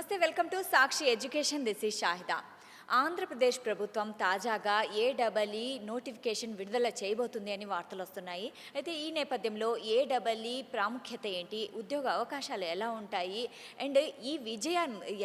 నమస్తే, welcome to Sakshi education. This is Shahida. Andhra Pradesh ప్రభుత్వం తాజాగా ఏడబల్ఈ నోటిఫికేషన్ విడుదల చేయబోతుంది అని వార్తలు వస్తున్నాయి. అయితే ఈ నేపథ్యంలో ఏడబల్ఈ ప్రాముఖ్యత ఏంటి, ఉద్యోగ అవకాశాలు ఎలా ఉంటాయి, అండ్ ఈ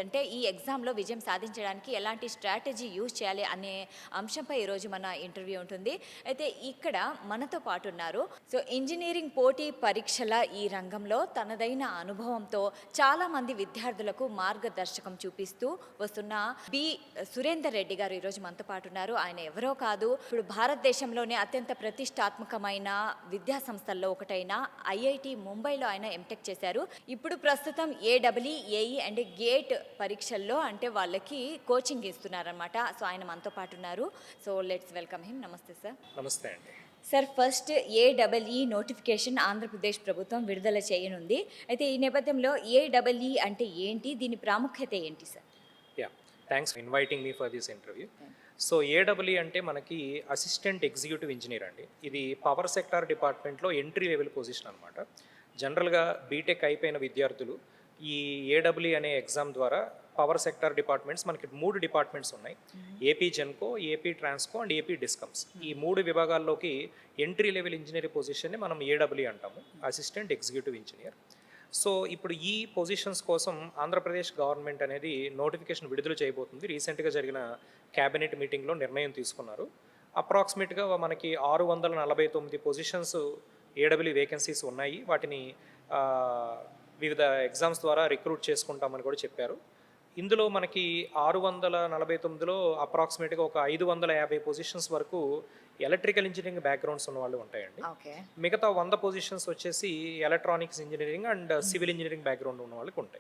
అంటే ఈ ఎగ్జామ్లో విజయం సాధించడానికి ఎలాంటి స్ట్రాటజీ యూజ్ చేయాలి అనే అంశంపై ఈరోజు మన ఇంటర్వ్యూ ఉంటుంది. అయితే ఇక్కడ మనతో పాటు ఉన్నారు. సో ఇంజనీరింగ్ పోటీ పరీక్షల ఈ రంగంలో తనదైన అనుభవంతో చాలామంది విద్యార్థులకు మార్గదర్శకం చూపిస్తూ వస్తున్న బి సురేందర్ రెడ్డి గారు ఈరోజు మనతో పాటు ఉన్నారు. ఆయన ఎవరో కాదు, ఇప్పుడు భారతదేశంలోనే అత్యంత ప్రతిష్టాత్మకమైన విద్యా సంస్థల్లో ఒకటైన ఐఐటి ముంబైలో ఆయన ఎంటెక్ చేశారు. ఇప్పుడు ప్రస్తుతం ఏడబ్ల్యూ, ఏఈ అండ్ గేట్ పరీక్షల్లో అంటే వాళ్ళకి కోచింగ్ ఇస్తున్నారనమాట. సో ఆయన మనతో పాటు ఉన్నారు. So let's welcome him. నమస్తే సార్. నమస్తే అండి. Sir, first AWE notification Andhra Pradesh ప్రభుత్వం విడుదల చేయనుంది. అయితే ఈ నేపథ్యంలో ఏడబ్ల్ఈ అంటే ఏంటి, దీని ప్రాముఖ్యత ఏంటి sir? Thanks for inviting me for this interview. So AW అంటే మనకి అసిస్టెంట్ ఎగ్జిక్యూటివ్ ఇంజనీర్ అండి. ఇది పవర్ సెక్టార్ డిపార్ట్మెంట్లో ఎంట్రీ లెవెల్ పొజిషన్ అనమాట. జనరల్గా బీటెక్ అయిపోయిన విద్యార్థులు ఈ ఏడబ్ల్యూ అనే ఎగ్జామ్ ద్వారా పవర్ సెక్టార్ డిపార్ట్మెంట్స్, మనకి 3 డిపార్ట్మెంట్స్ ఉన్నాయి. AP Genco, AP Transco and AP discoms. ఈ 3 విభాగాల్లోకి ఎంట్రీ లెవెల్ ఇంజనీరింగ్ పొజిషన్ని మనం ఏడబ్ల్యూ అంటాము, అసిస్టెంట్ ఎగ్జిక్యూటివ్ ఇంజనీర్. సో ఇప్పుడు ఈ పొజిషన్స్ కోసం ఆంధ్రప్రదేశ్ గవర్నమెంట్ అనేది నోటిఫికేషన్ విడుదల చేయబోతుంది. రీసెంట్గా జరిగిన క్యాబినెట్ మీటింగ్లో నిర్ణయం తీసుకున్నారు. అప్రాక్సిమేట్గా మనకి 649 పొజిషన్స్ ఏడబ్ల్యూ వేకెన్సీస్ ఉన్నాయి. వాటిని వివిధ ఎగ్జామ్స్ ద్వారా రిక్రూట్ చేసుకుంటామని కూడా చెప్పారు. ఇందులో మనకి 649లో అప్రాక్సిమేట్గా ఒక 550 పొజిషన్స్ వరకు ఎలక్ట్రికల్ ఇంజనీరింగ్ బ్యాక్గ్రౌండ్స్ ఉన్న వాళ్ళు ఉంటాయండి. మిగతా 100 పొజిషన్స్ వచ్చేసి electronics engineering and civil engineering background ఉన్న వాళ్ళకి ఉంటాయి.